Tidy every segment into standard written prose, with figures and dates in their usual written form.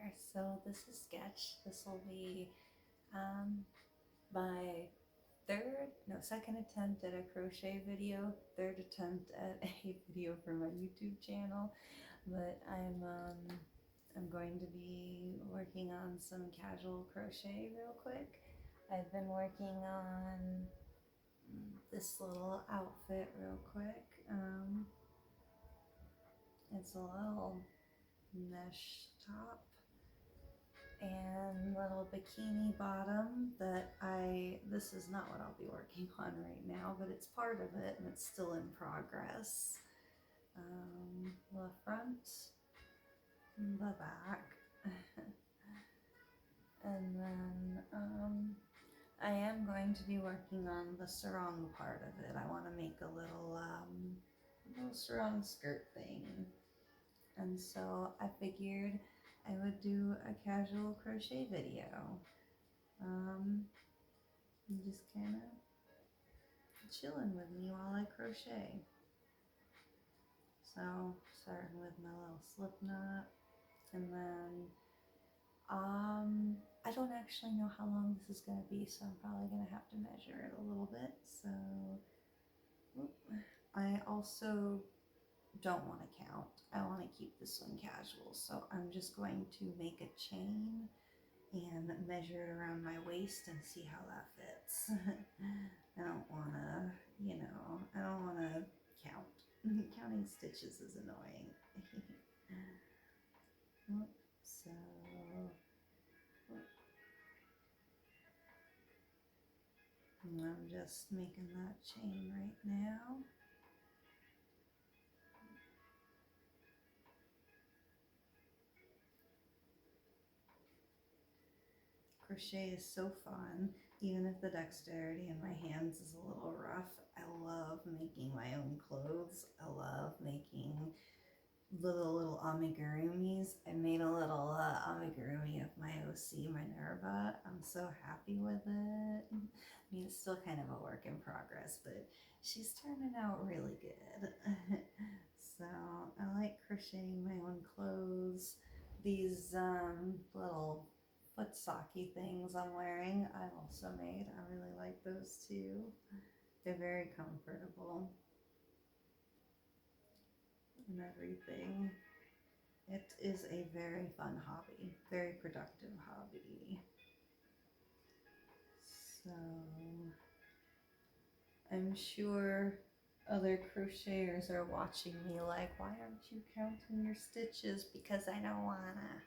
there. So this is sketch. This will be my second attempt at a crochet video, third attempt at a video for my YouTube channel. But I'm going to be working on some casual crochet real quick. I've been working on this little outfit real quick. It's a little mesh top and little bikini bottom that this is not what I'll be working on right now, but it's part of it and it's still in progress. The front, the back, and then I am going to be working on the sarong part of it. I want to make a little sarong skirt thing. And so I figured I would do a casual crochet video. Just kind of chilling with me while I crochet. So starting with my little slip knot, and then I don't actually know how long this is going to be, so I'm probably going to have to measure it a little bit. So I also don't want to count. I want to keep this one casual, so I'm just going to make a chain and measure it around my waist and see how that fits. I don't want to, I don't want to count. Counting stitches is annoying. So, I'm just making that chain right now. Crochet is so fun, even if the dexterity in my hands is a little rough. I love making my own clothes. I love making little amigurumis. I made a little amigurumi of my OC, Minerva. I'm so happy with it. I mean, it's still kind of a work in progress, but she's turning out really good. So I like crocheting my own clothes. These little foot socky things I'm wearing, I've also made. I really like those too. They're very comfortable and everything. It is a very fun hobby, very productive hobby. So I'm sure other crocheters are watching me like, why aren't you counting your stitches? Because I don't wanna.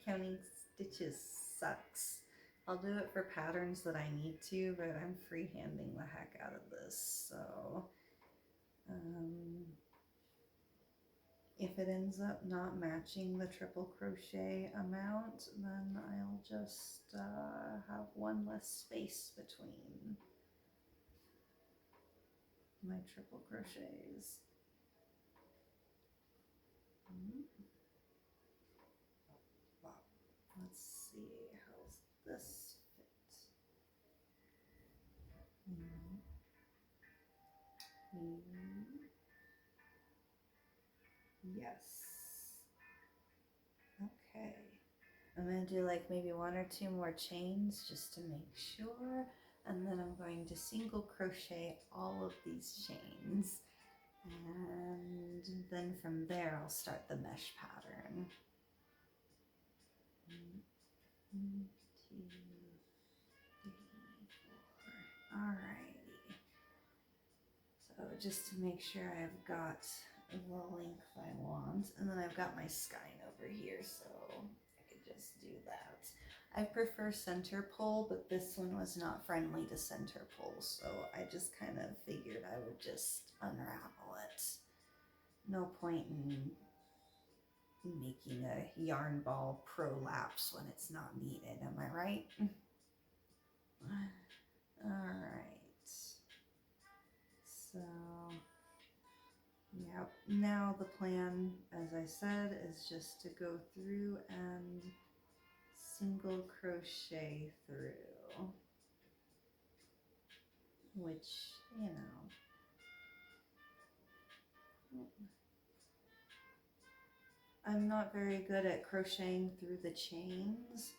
Counting stitches sucks. I'll do it for patterns that I need to, but I'm freehanding the heck out of this. So if it ends up not matching the triple crochet amount, then I'll just have one less space between my triple crochets. Let's see, how's this fit? Yes. Okay. I'm going to do like maybe one or two more chains just to make sure. And then I'm going to single crochet all of these chains. And then from there, I'll start the mesh pattern. 1, 2, 3, 4. Alrighty. So just to make sure I've got the length I want. And then I've got my skein over here, so I could just do that. I prefer center pull, but this one was not friendly to center pull, so I just kind of figured I would just unravel it. No point in making a yarn ball prolapse when it's not needed, am I right? Alright. So, yep. Now the plan, as I said, is just to go through and single crochet through, which, I'm not very good at crocheting through the chains,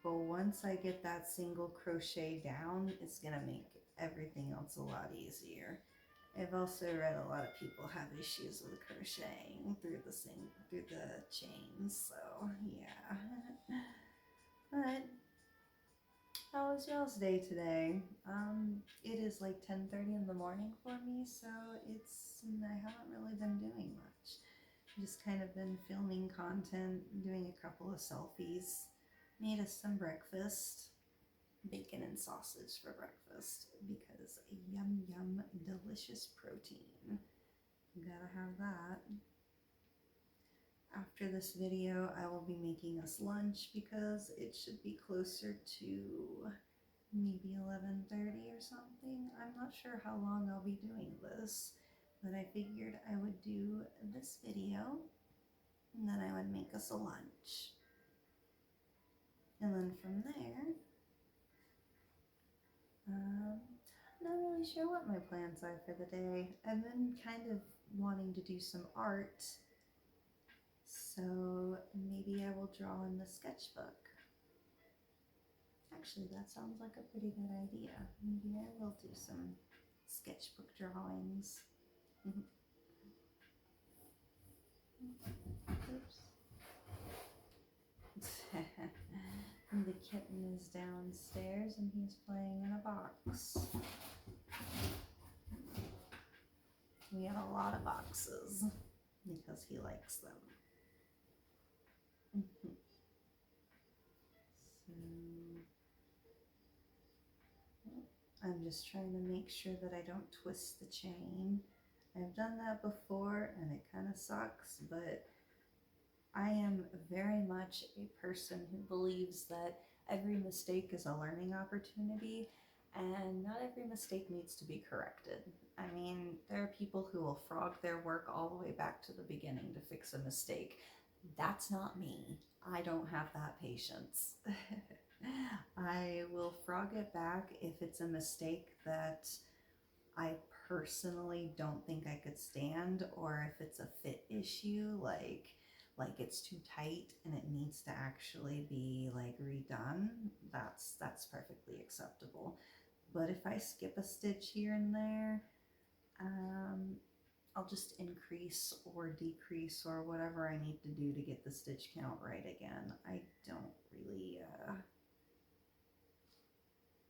but once I get that single crochet down, it's gonna make everything else a lot easier. I've also read a lot of people have issues with crocheting through the chains, so yeah. But how was y'all's day today? It is like 10:30 in the morning for me, so I haven't really been doing much. Just kind of been filming content, doing a couple of selfies, made us some breakfast, bacon and sausage for breakfast because yum yum, delicious protein. Gotta have that. After this video, I will be making us lunch because it should be closer to maybe 11:30 or something. I'm not sure how long I'll be doing this, but I figured I would do this video and then I would make us a lunch. And then from there, not really sure what my plans are for the day. I've been kind of wanting to do some art, so maybe I will draw in the sketchbook. Actually, that sounds like a pretty good idea. Maybe I will do some sketchbook drawings. Oops. The kitten is downstairs and he's playing in a box. We have a lot of boxes because he likes them. So I'm just trying to make sure that I don't twist the chain. I've done that before and it kind of sucks, but I am very much a person who believes that every mistake is a learning opportunity and not every mistake needs to be corrected. I mean, there are people who will frog their work all the way back to the beginning to fix a mistake. That's not me. I don't have that patience. I will frog it back if it's a mistake that I personally don't think I could stand, or if it's a fit issue, like it's too tight and it needs to actually be like redone, that's perfectly acceptable. But if I skip a stitch here and there, I'll just increase or decrease or whatever I need to do to get the stitch count right again. I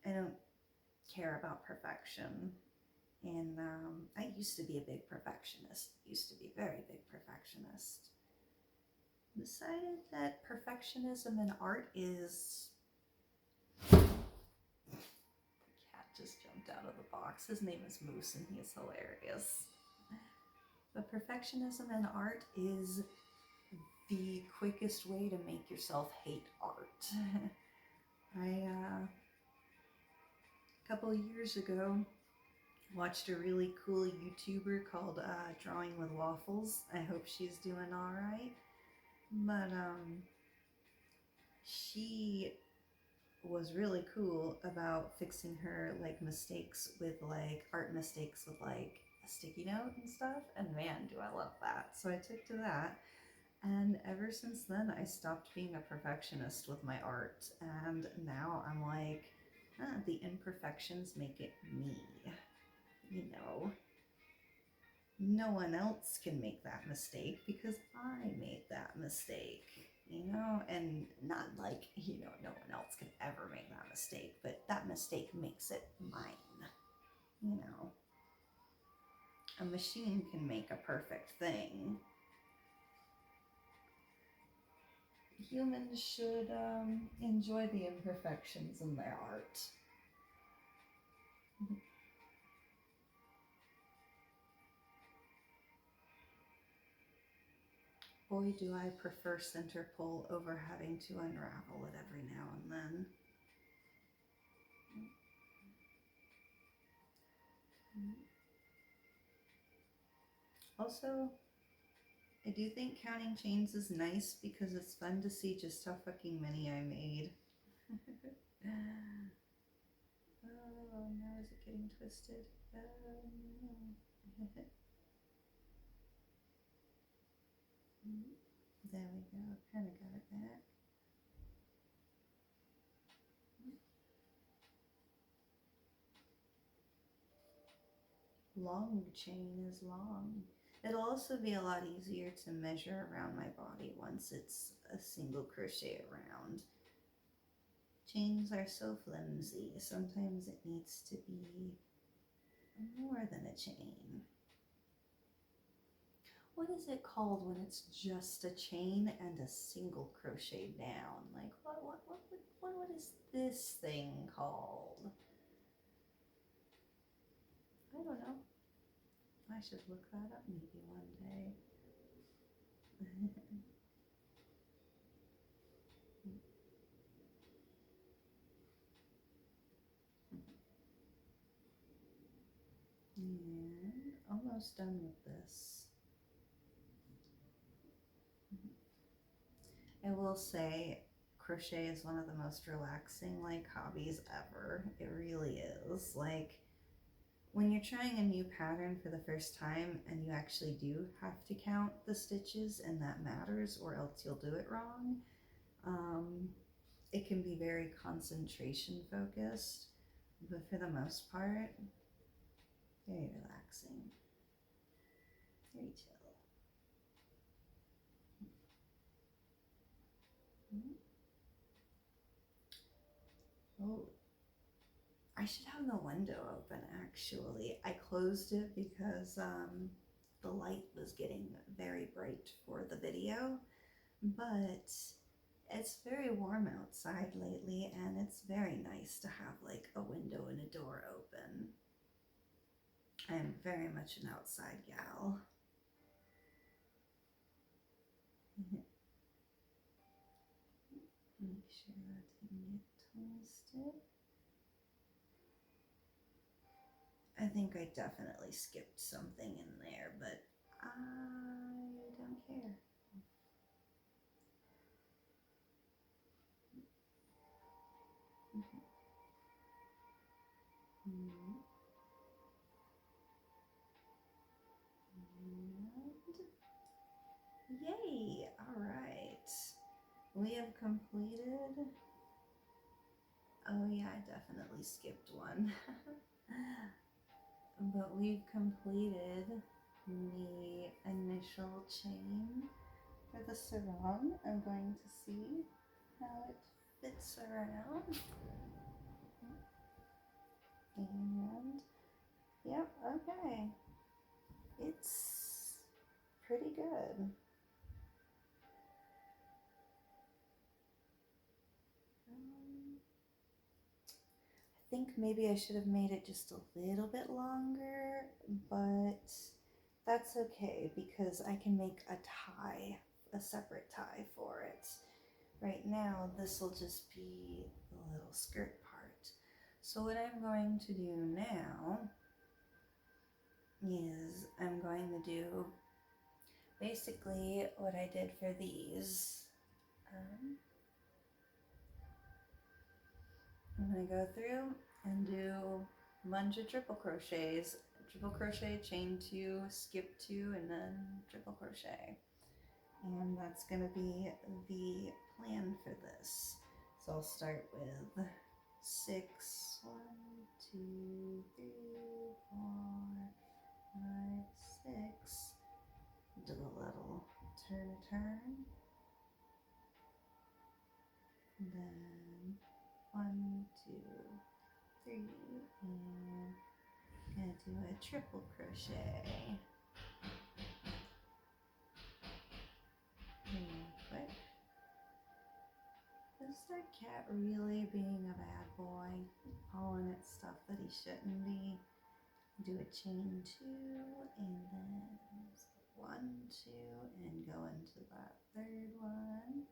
don't care about perfection. And I used to be a big perfectionist, very big perfectionist. Decided that perfectionism in art is... The cat just jumped out of the box. His name is Moose and he is hilarious. But perfectionism in art is the quickest way to make yourself hate art. A couple years ago, watched a really cool YouTuber called Drawing with Waffles. I hope she's doing all right. But she was really cool about fixing her like mistakes with like art mistakes with like a sticky note and stuff. And man, do I love that. So I took to that. And ever since then, I stopped being a perfectionist with my art. And now I'm like, the imperfections make it me. You know, no one else can make that mistake because I made that mistake, you know, and not like, you know, no one else can ever make that mistake, but that mistake makes it mine, you know. A machine can make a perfect thing. Humans should enjoy the imperfections in their art. Boy, do I prefer center pull over having to unravel it every now and then. Also, I do think counting chains is nice because it's fun to see just how fucking many I made. Oh, now is it getting twisted? No. There we go, kind of got it back. Long chain is long. It'll also be a lot easier to measure around my body once it's a single crochet around. Chains are so flimsy. Sometimes it needs to be more than a chain. What is it called when it's just a chain and a single crochet down? Like what is this thing called? I don't know. I should look that up maybe one day. And almost done with this. I will say crochet is one of the most relaxing like hobbies ever. It really is. Like when you're trying a new pattern for the first time and you actually do have to count the stitches and that matters or else you'll do it wrong, it can be very concentration focused, but for the most part, very relaxing, very chill. Oh, I should have the window open actually. I closed it because the light was getting very bright for the video, but it's very warm outside lately and it's very nice to have like a window and a door open. I am very much an outside gal. Make sure that didn't get twisted. I think I definitely skipped something in there, but I don't care. And yay! All right. We have completed. Oh yeah, I definitely skipped one. But we've completed the initial chain for the sarong. I'm going to see how it fits around. And yep, okay. It's pretty good. I think maybe I should have made it just a little bit longer, but that's okay because I can make a tie, a separate tie for it. Right now, this will just be the little skirt part. So what I'm going to do now is I'm going to do basically what I did for these. I'm going to go through and do a bunch of triple crochets. Triple crochet, chain 2, skip 2, and then triple crochet. And that's going to be the plan for this. So I'll start with 6, 1, 2, 3, 4, 5, 6. Do a little turn. And then 1, 2, 3, and gonna do a triple crochet. Real quick. Is our cat really being a bad boy? Pulling at stuff that he shouldn't be. Do a chain 2 and then 1, 2 and go into that third one.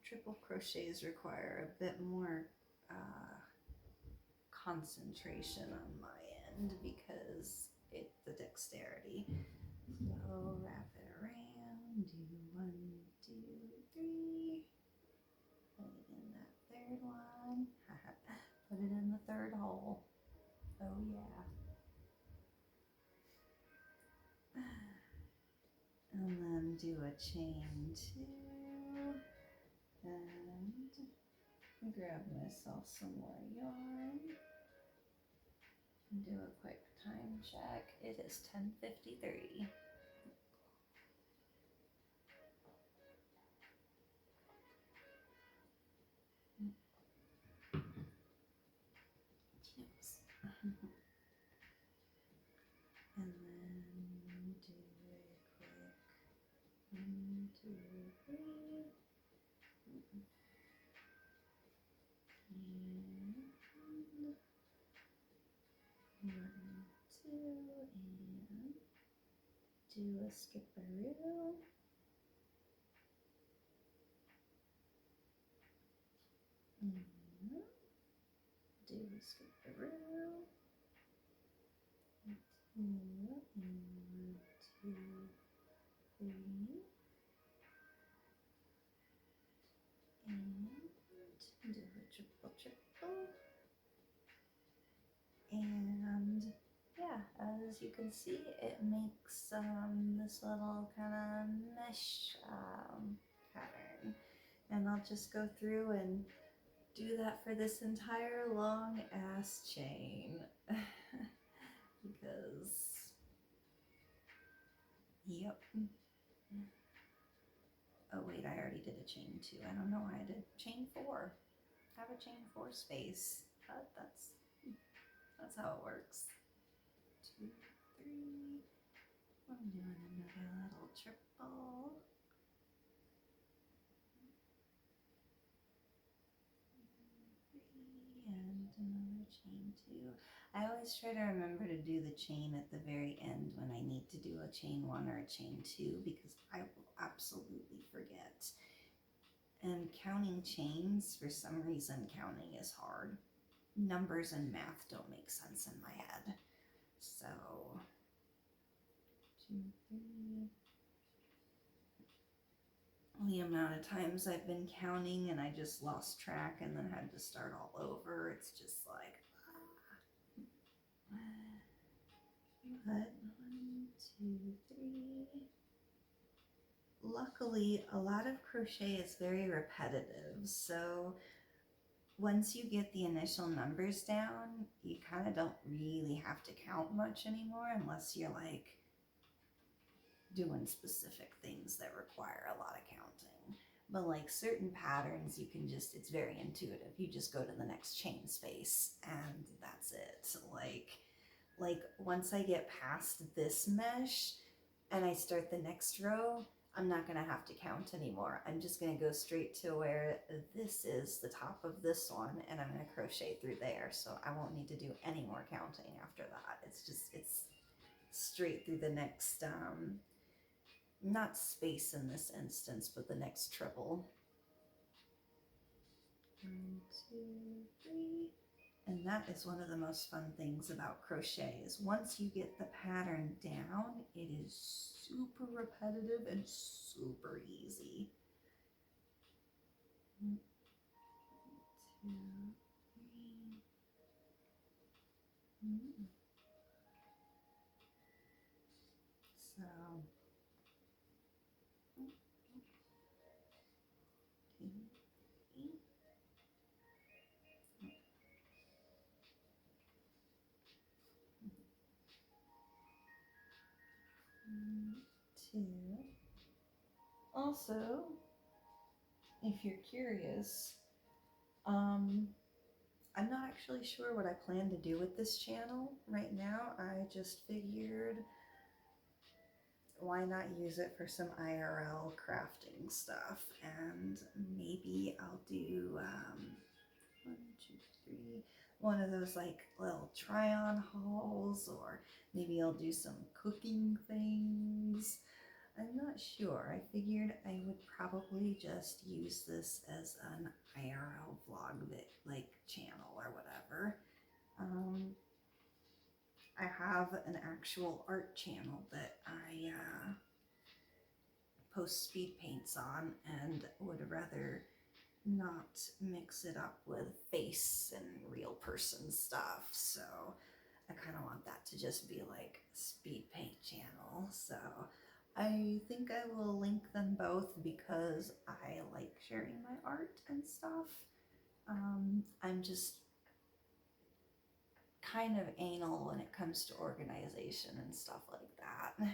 Triple crochets require a bit more concentration on my end because the dexterity. So wrap it around, do 1, 2, 3. Put it in that third one. Put it in the third hole. Oh yeah. do a chain 2 and grab myself some more yarn and do a quick time check. It is 10:53. And then do a quick 1, 2, 3. And 1, 2, and do a skipperoo. And do a skipperoo. 2 and 1, 2, 3. And do a triple, triple. And yeah, as you can see, it makes this little kind of mesh pattern. And I'll just go through and do that for this entire long ass chain. Because, yep. Oh wait, I already did a chain 2. I don't know why I did chain 4. I have a chain 4 space. But that's how it works. 2, 3. I'm doing another little triple. 3 and another chain 2. I always try to remember to do the chain at the very end when I need to do a chain 1 or a chain 2 because I will absolutely forget. And counting chains, for some reason, counting is hard. Numbers and math don't make sense in my head. So, 2, 3. The amount of times I've been counting and I just lost track and then had to start all over, it's just like, But 1, 2, 3. Luckily, a lot of crochet is very repetitive, so once you get the initial numbers down, you kind of don't really have to count much anymore unless you're like doing specific things that require a lot of counting. But like certain patterns, you can just, it's very intuitive. You just go to the next chain space and that's it. Like once I get past this mesh and I start the next row, I'm not gonna have to count anymore. I'm just gonna go straight to where this is the top of this one and I'm gonna crochet through there. So I won't need to do any more counting after that. It's straight through the next, not space in this instance, but the next triple. 1, 2, 3. And that is one of the most fun things about crochet is once you get the pattern down, it is super repetitive and super easy. 1, 2, 3. So 2, 3. 2. Also, if you're curious, I'm not actually sure what I plan to do with this channel right now. I just figured why not use it for some IRL crafting stuff, and maybe I'll do 1, 2, 3, one of those like little try-on hauls, or maybe I'll do some cooking things. I'm not sure. I figured I would probably just use this as an IRL vlog like channel or whatever. I have an actual art channel that I post speed paints on and would rather not mix it up with face and real person stuff. So I kind of want that to just be like speed paint channel. So I think I will link them both because I like sharing my art and stuff. I'm just kind of anal when it comes to organization and stuff like that. 1,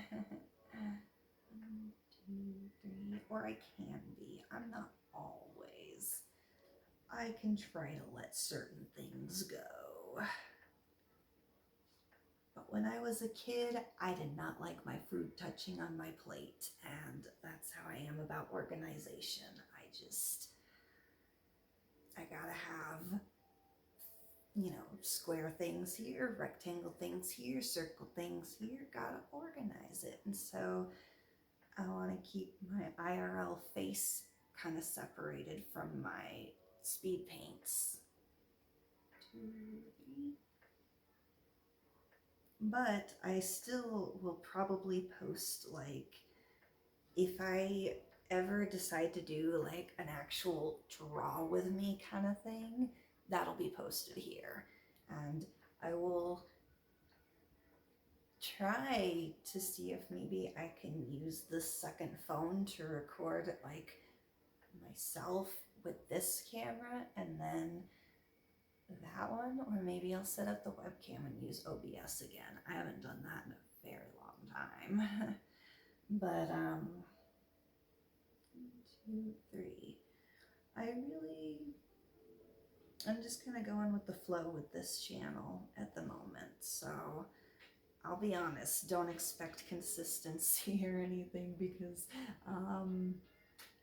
2, 3, or I can be. I'm not always. I can try to let certain things go. But when I was a kid, I did not like my food touching on my plate, and that's how I am about organization. I gotta have, square things here, rectangle things here, circle things here, gotta organize it. And so I want to keep my IRL face kind of separated from my speed paints. 2, 3. But I still will probably post, like, if I ever decide to do like an actual draw with me kind of thing, that'll be posted here. And I will try to see if maybe I can use the second phone to record like myself with this camera and then that one, or maybe I'll set up the webcam and use OBS again. I haven't done that in a very long time. But 2, 3. I'm just kind of going with the flow with this channel at the moment. So I'll be honest, don't expect consistency or anything because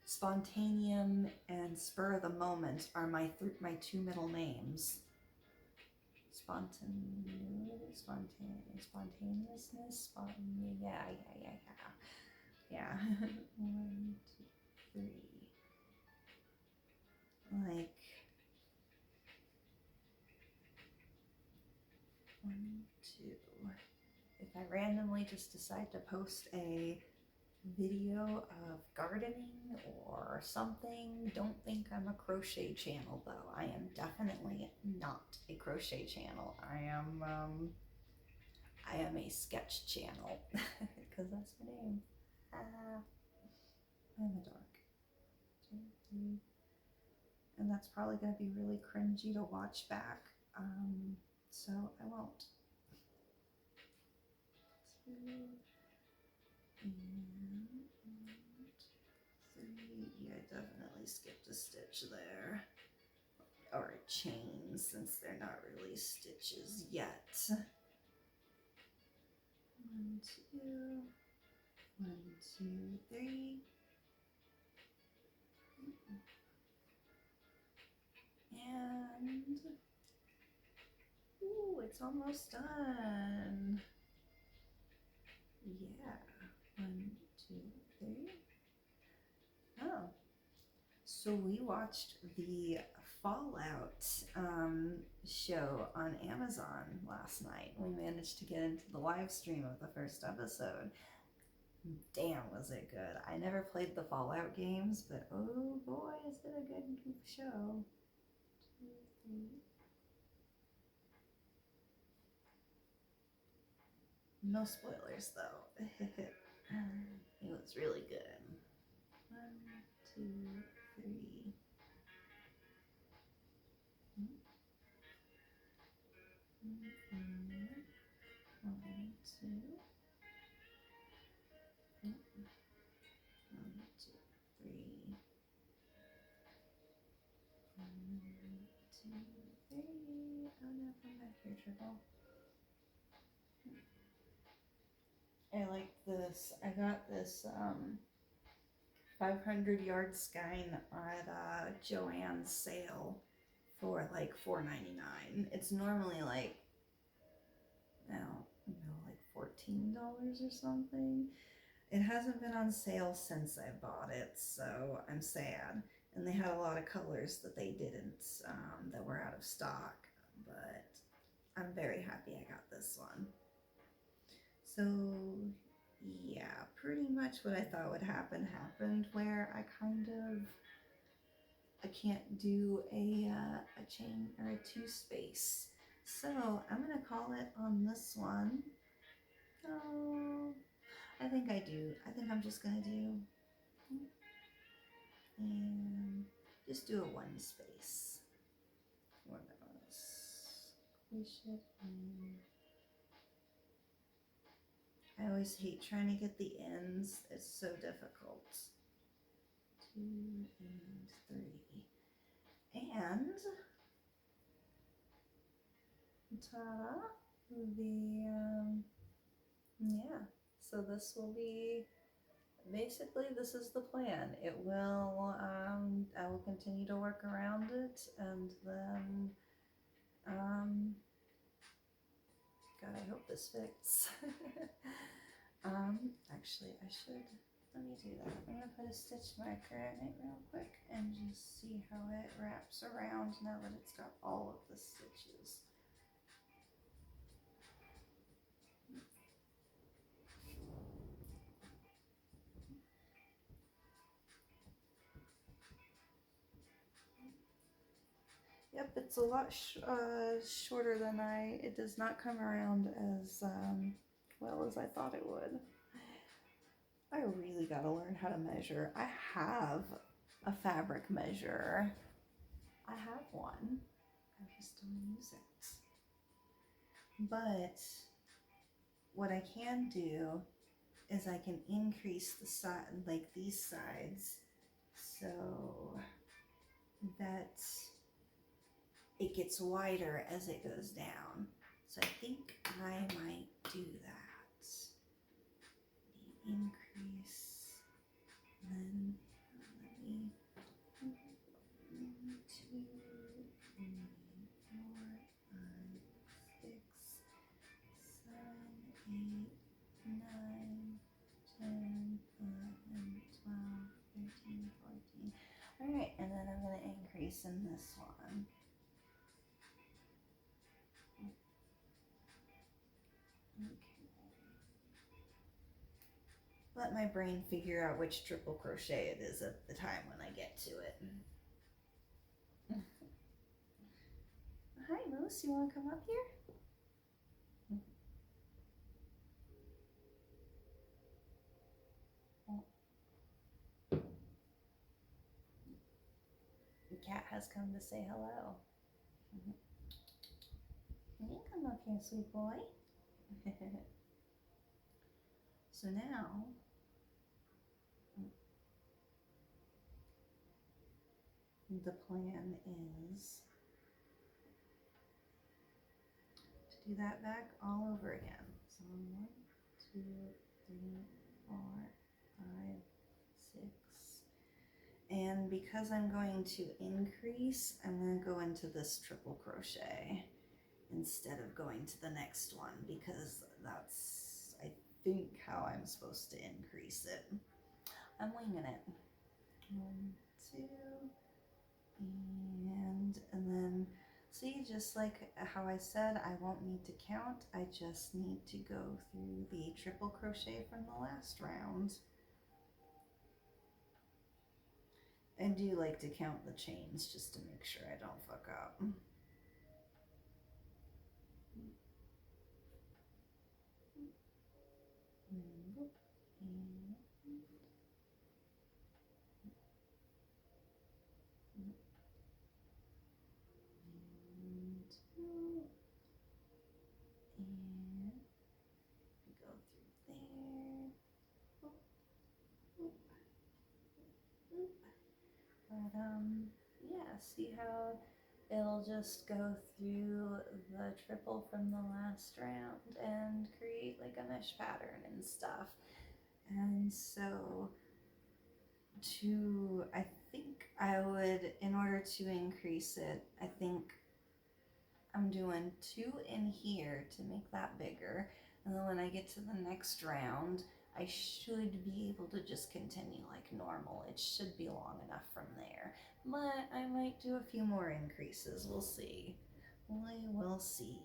spontaneum and spur of the moment are my 2 middle names. Spontaneousness, yeah. 1, 2, 3. Like 1, 2. If I randomly just decide to post a video of gardening or something, don't think I'm a crochet channel though. I am definitely not a crochet channel. I am a sketch channel because that's my name. I'm a dark. 2, 3. And that's probably going to be really cringy to watch back, so I won't. 2 and 3. Yeah, I definitely skipped a stitch there. Or a chain, since they're not really stitches yet. 1, 2. 1, 2, 3. And ooh, it's almost done. Yeah. 1, 2, 3. Oh. So we watched the Fallout show on Amazon last night. We managed to get into the live stream of the first episode. Damn, was it good. I never played the Fallout games, but oh boy, is it a good show. 2, 3. No spoilers though. It was really good. 1, 2, 3. 1, 2. 1, 2, 3. 1, 2, 3. Oh no, come back here, Triple. I like this. I got this 500-yard skein at Joann's sale for like $4.99. It's normally like, I don't know, like $14 or something. It hasn't been on sale since I bought it, so I'm sad. And they had a lot of colors that they didn't, that were out of stock, but I'm very happy I got this one. So yeah, pretty much what I thought would happen happened, where I can't do a chain or a 2 space. So I'm gonna call it on this one. Oh, I think I do. I think I'm just gonna do, and just do a one space. We're gonna squish it in. I always hate trying to get the ends. It's so difficult. 2 and 3. And ta-da! Yeah. So this will be, basically this is the plan. It will, I will continue to work around it, and then, God, I hope this fits. Actually, I should, let me do that. I'm gonna put a stitch marker in it real quick and just see how it wraps around now that it's got all of the stitches. Yep, it's a lot shorter than it does not come around as well as I thought it would. I really gotta learn how to measure. I have a fabric measure. I have one. I just don't use it. But what I can do is I can increase the side, like these sides, so that it gets wider as it goes down. So I think I might do that. The increase, then let me 1, 2, 3, 4, 5, 6, 7, 8, 9, 10, 11, 12, 13, 14. All right, and then I'm going to increase in this one. Okay. Let my brain figure out which triple crochet it is at the time when I get to it. Hi, Moose, you want to come up here? The cat has come to say hello. You can come up here, sweet boy. So now, the plan is to do that back all over again. So 1, 2, 3, 4, 5, 6. And because I'm going to increase, I'm going to go into this triple crochet instead of going to the next one, because that's, I think, how I'm supposed to increase it. I'm winging it. 1, 2, and then see, just like how I said, I won't need to count. I just need to go through the triple crochet from the last round. I do like to count the chains just to make sure I don't fuck up. Yeah, see how it'll just go through the triple from the last round and create like a mesh pattern and stuff. And so I think I would, in order to increase it, I think I'm doing 2 in here to make that bigger. And then when I get to the next round, I should be able to just continue like normal. It should be long enough from there. But I might do a few more increases. We'll see. We will see.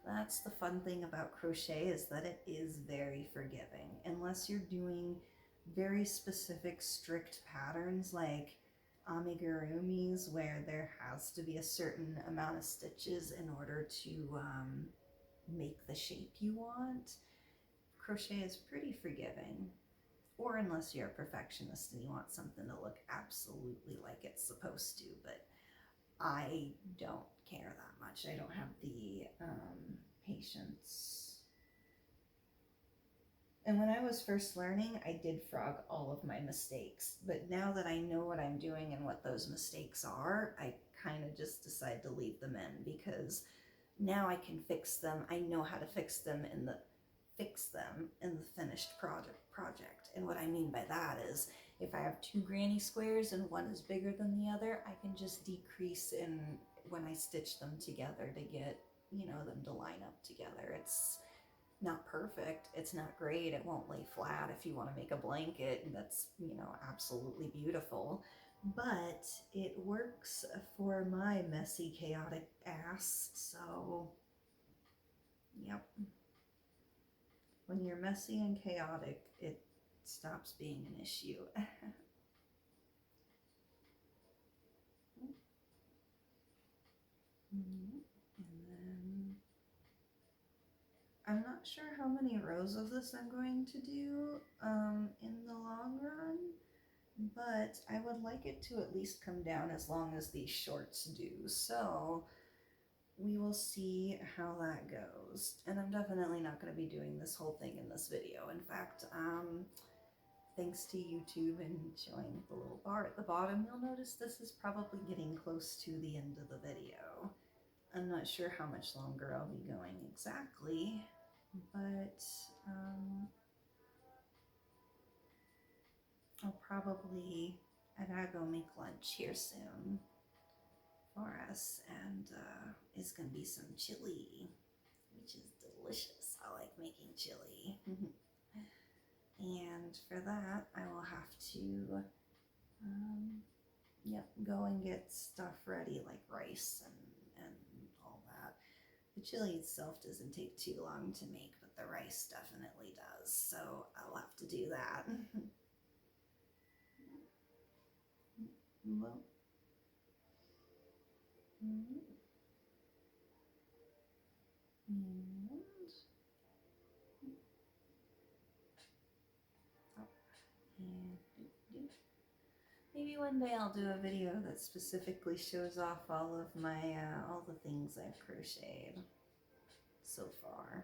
That's the fun thing about crochet, is that it is very forgiving. Unless you're doing very specific, strict patterns like amigurumis, where there has to be a certain amount of stitches in order to make the shape you want. crochet is pretty forgiving. Or unless you're a perfectionist and you want something to look absolutely like it's supposed to, but I don't care that much. I don't have the patience. And when I was first learning, I did frog all of my mistakes. But now that I know what I'm doing and what those mistakes are, I kind of just decide to leave them in, because now I can fix them. I know how to fix them in the finished project. And what I mean by that is, if I have two granny squares and one is bigger than the other, I can just decrease in when I stitch them together to get, you know, them to line up together. It's not perfect, it's not great, it won't lay flat if you want to make a blanket that's, you know, absolutely beautiful, but it works for my messy, chaotic ass. So yep, when you're messy and chaotic, it stops being an issue. And then I'm not sure how many rows of this I'm going to do in the long run, but I would like it to at least come down as long as these shorts do. So we will see how that goes. And I'm definitely not going to be doing this whole thing in this video. In fact, thanks to YouTube and showing the little bar at the bottom, you'll notice this is probably getting close to the end of the video. I'm not sure how much longer I'll be going exactly, but I'll probably, I gotta go make lunch here soon for us, and it's gonna be some chili, which is delicious. I like making chili. And for that, I will have to yep, go and get stuff ready, like rice and all that. The chili itself doesn't take too long to make, but the rice definitely does, so I'll have to do that. Well, maybe one day I'll do a video that specifically shows off all of my all the things I've crocheted so far.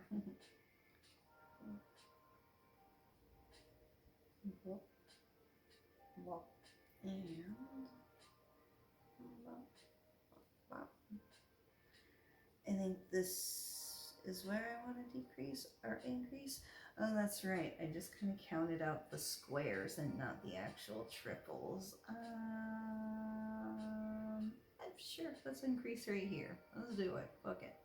And I think this is where I want to decrease or increase. Oh, that's right. I just kind of counted out the squares and not the actual triples. Sure, let's increase right here. Let's do it. Fuck it.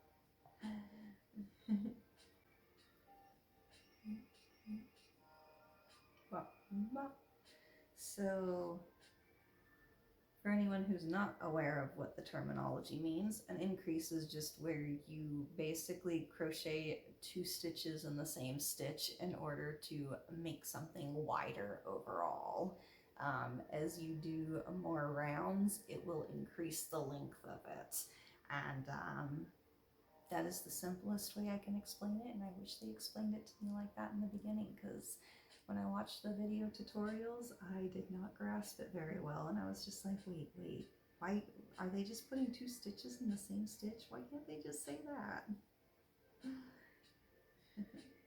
So, for anyone who's not aware of what the terminology means, an increase is just where you basically crochet 2 stitches in the same stitch in order to make something wider overall. As you do more rounds, it will increase the length of it. And that is the simplest way I can explain it, and I wish they explained it to me like that in the beginning, because when I watched the video tutorials, I did not grasp it very well, and I was just like, wait, why are they just putting 2 stitches in the same stitch? Why can't they just say that? And that one.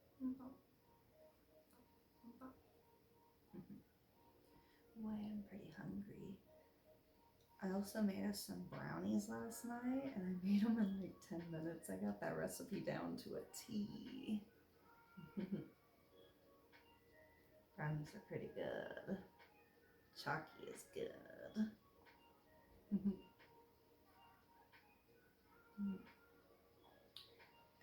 Okay. Boy, I'm pretty hungry. I also made us some brownies last night, and I made them in like 10 minutes. I got that recipe down to a T. Brownies are pretty good. Chalky is good. good.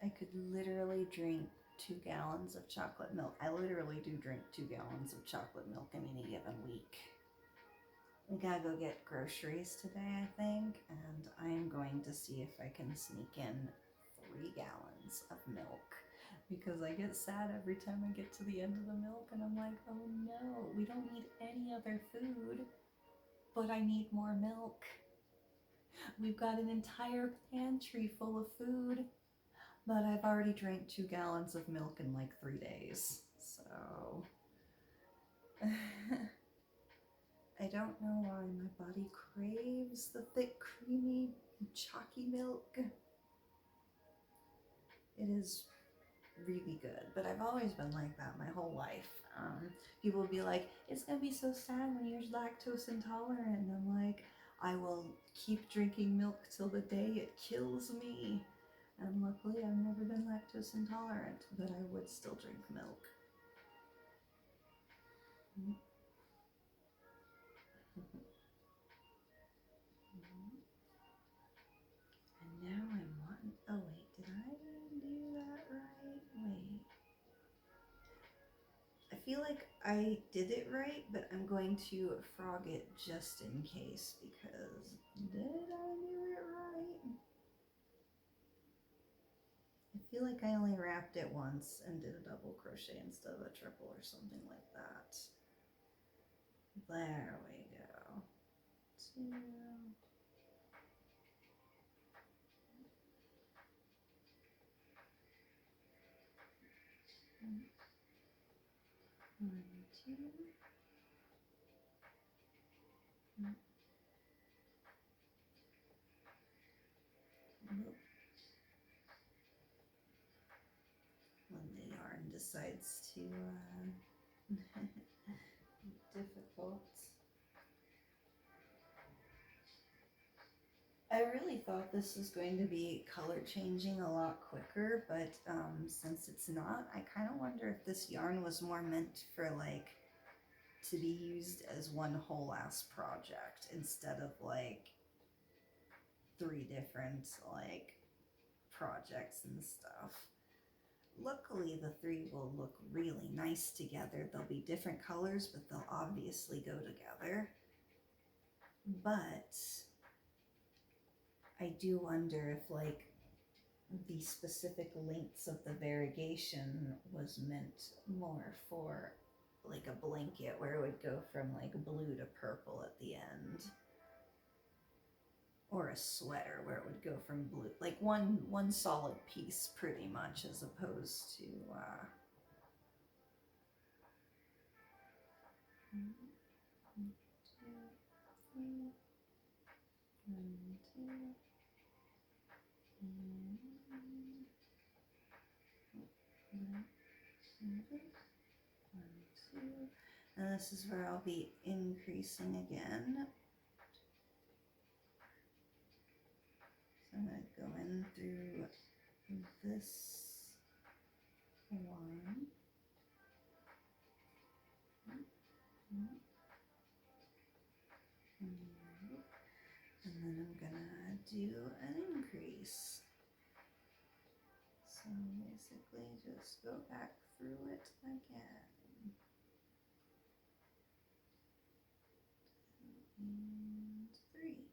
I could literally drink 2 gallons of chocolate milk. I literally do drink 2 gallons of chocolate milk in any given week. We gotta go get groceries today, I think, and I am going to see if I can sneak in 3 gallons of milk, because I get sad every time I get to the end of the milk and I'm like, oh no, we don't need any other food, but I need more milk. We've got an entire pantry full of food, but I've already drank 2 gallons of milk in like 3 days, so I don't know why my body craves the thick, creamy, chalky milk. It is really good, but I've always been like that my whole life. People will be like, it's gonna be so sad when you're lactose intolerant, and I'm like, I will keep drinking milk till the day it kills me. And luckily I've never been lactose intolerant, but I would still drink milk. And now I'm wanting, oh wait, did I do that right? Wait. I feel like I did it right, but I'm going to frog it just in case, because did I do it right? I feel like I only wrapped it once and did a double crochet instead of a triple or something like that. There we go. 2. 1, 2. When the yarn decides to be difficult. I really thought this was going to be color changing a lot quicker, but since it's not, I kind of wonder if this yarn was more meant for like to be used as one whole ass project instead of like 3 different like projects and stuff. Luckily the 3 will look really nice together. They'll be different colors, but they'll obviously go together. But I do wonder if like the specific lengths of the variegation was meant more for like a blanket where it would go from like blue to purple at the end, or a sweater where it would go from blue, like one solid piece pretty much, as opposed to 1, 2, 3, 1, 2, and 1, 2, 1, 2, and this is where I'll be increasing again. So I'm going to go in through this one, and then I'm gonna do an increase. So basically just go back through it again. And 3.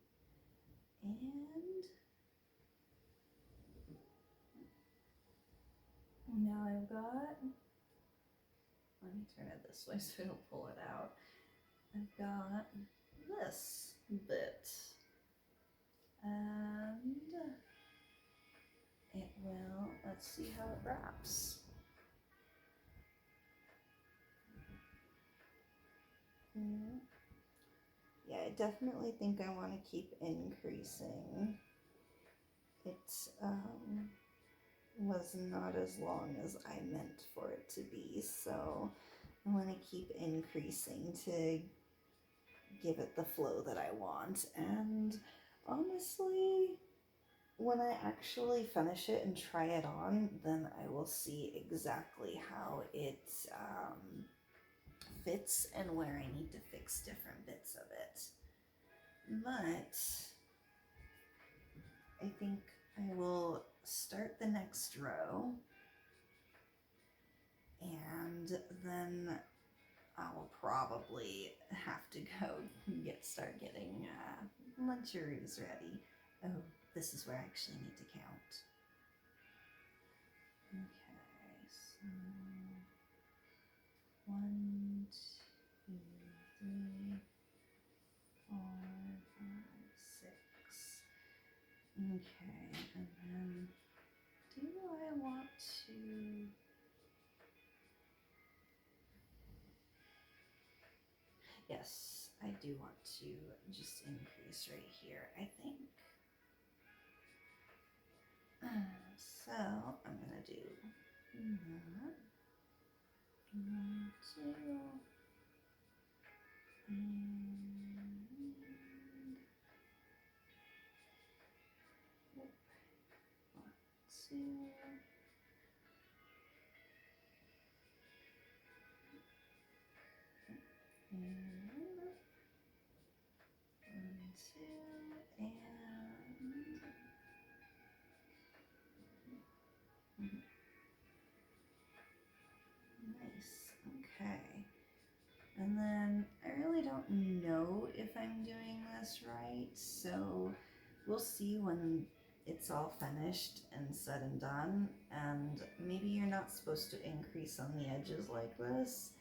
And now I've got, let me turn it this way so I don't pull it out. I've got this bit, and it will, let's see how it wraps. Yeah, I definitely think I want to keep increasing. It was not as long as I meant for it to be, so I want to keep increasing to give it the flow that I want. And honestly, when I actually finish it and try it on, then I will see exactly how it fits and where I need to fix different bits of it. But I think I will start the next row, and then I will probably have to go start getting luncheries ready. Oh, this is where I actually need to count. Okay, so 1, 2, 3, 4, 5, 6. Okay, and then do I want to? Yes, I do want to just increase right here, I think. So I'm gonna do that. 1, 2, and 1, 2, and 1, 2, and nice. Okay. And then I really don't know if I'm doing this right, so we'll see when it's all finished and said and done. And maybe you're not supposed to increase on the edges like this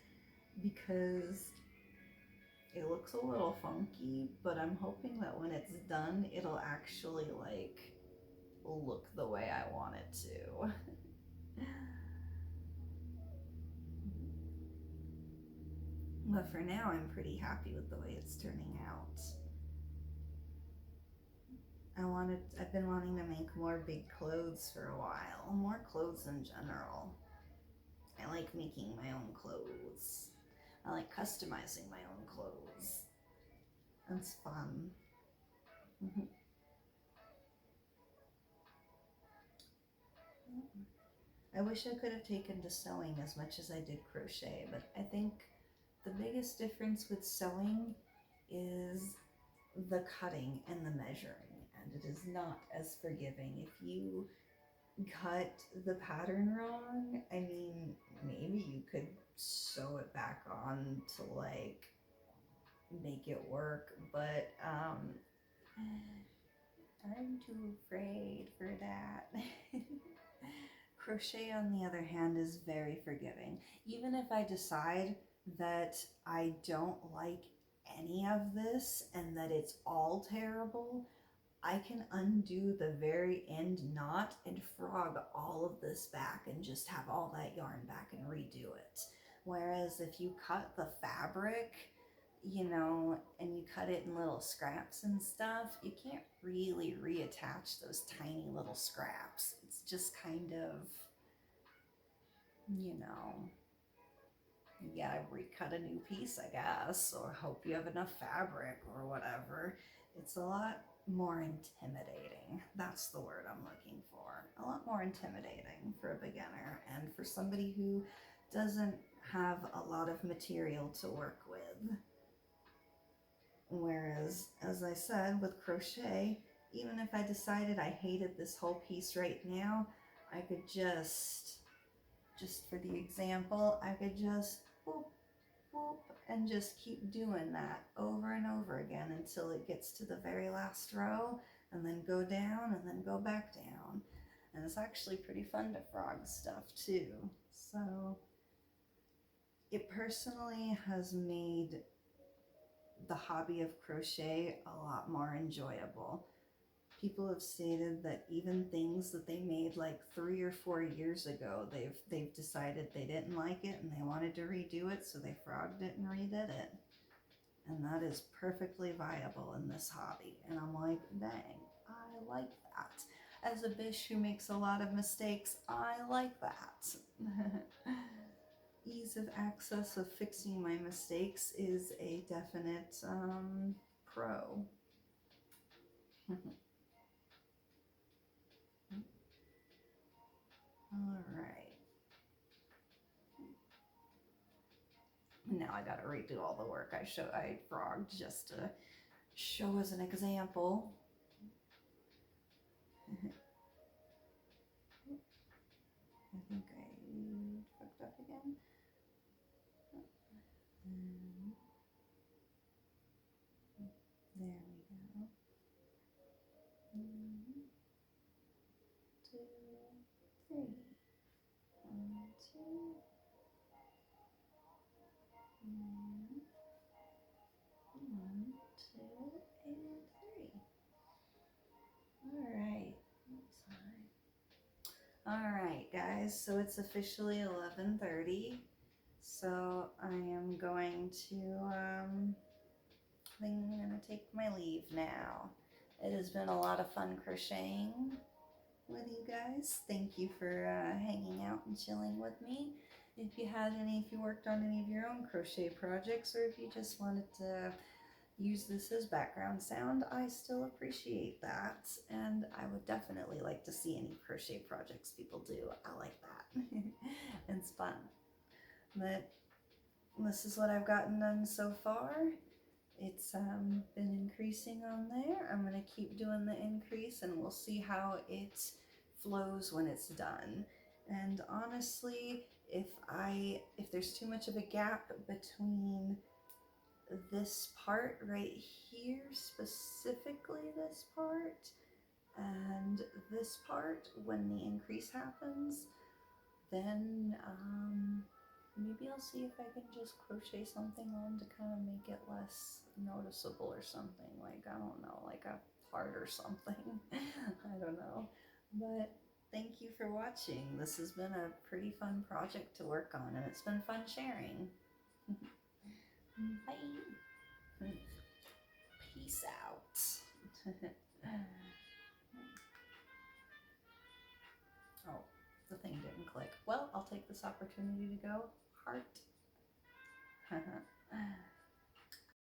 because it looks a little funky, but I'm hoping that when it's done, it'll actually like look the way I want it to. But for now, I'm pretty happy with the way it's turning out. I've been wanting to make more big clothes for a while. More clothes in general. I like making my own clothes. I like customizing my own clothes. It's fun. I wish I could have taken to sewing as much as I did crochet, but I think the biggest difference with sewing is the cutting and the measuring, and it is not as forgiving. If you cut the pattern wrong, I mean, maybe you could sew it back on to like make it work, but I'm too afraid for that. Crochet, on the other hand, is very forgiving. Even if I decide that I don't like any of this and that it's all terrible, I can undo the very end knot and frog all of this back and just have all that yarn back and redo it. Whereas if you cut the fabric, you know, and you cut it in little scraps and stuff, you can't really reattach those tiny little scraps. It's just kind of, you know, you gotta recut a new piece, I guess, or hope you have enough fabric or whatever. It's a lot more intimidating. That's the word I'm looking for. A lot more intimidating for a beginner and for somebody who doesn't have a lot of material to work with. Whereas, as I said, with crochet, even if I decided I hated this whole piece right now, I could just for the example, I could just boop, boop, and just keep doing that over and over again until it gets to the very last row, and then go down and then go back down. And it's actually pretty fun to frog stuff too. So it personally has made the hobby of crochet a lot more enjoyable. People have stated that even things that they made like 3 or 4 years ago, they've decided they didn't like it and they wanted to redo it, so they frogged it and redid it. And that is perfectly viable in this hobby. And I'm like, dang, I like that. As a bish who makes a lot of mistakes, I like that. Ease of access of fixing my mistakes is a definite pro. All right. Now I gotta redo all the work I frogged just to show as an example. I think I fucked up again. There we go. 1, 2, 3. 1, 2, 1, 2, and 3. Alright guys, so it's officially 11:30. So I am going to I think I'm gonna take my leave now. It has been a lot of fun crocheting with you guys. Thank you for hanging out and chilling with me. If you worked on any of your own crochet projects, or if you just wanted to use this as background sound, I still appreciate that. And I would definitely like to see any crochet projects people do. I like that. It's fun. But this is what I've gotten done so far. It's been increasing on there. I'm going to keep doing the increase and we'll see how it flows when it's done. And honestly, if there's too much of a gap between this part right here, specifically this part, and this part when the increase happens, then maybe I'll see if I can just crochet something on to kind of make it less noticeable or something, like, I don't know, like a heart or something. I don't know. But thank you for watching. This has been a pretty fun project to work on, and it's been fun sharing. Bye. Peace out. Oh, the thing didn't click. Well, I'll take this opportunity to go heart.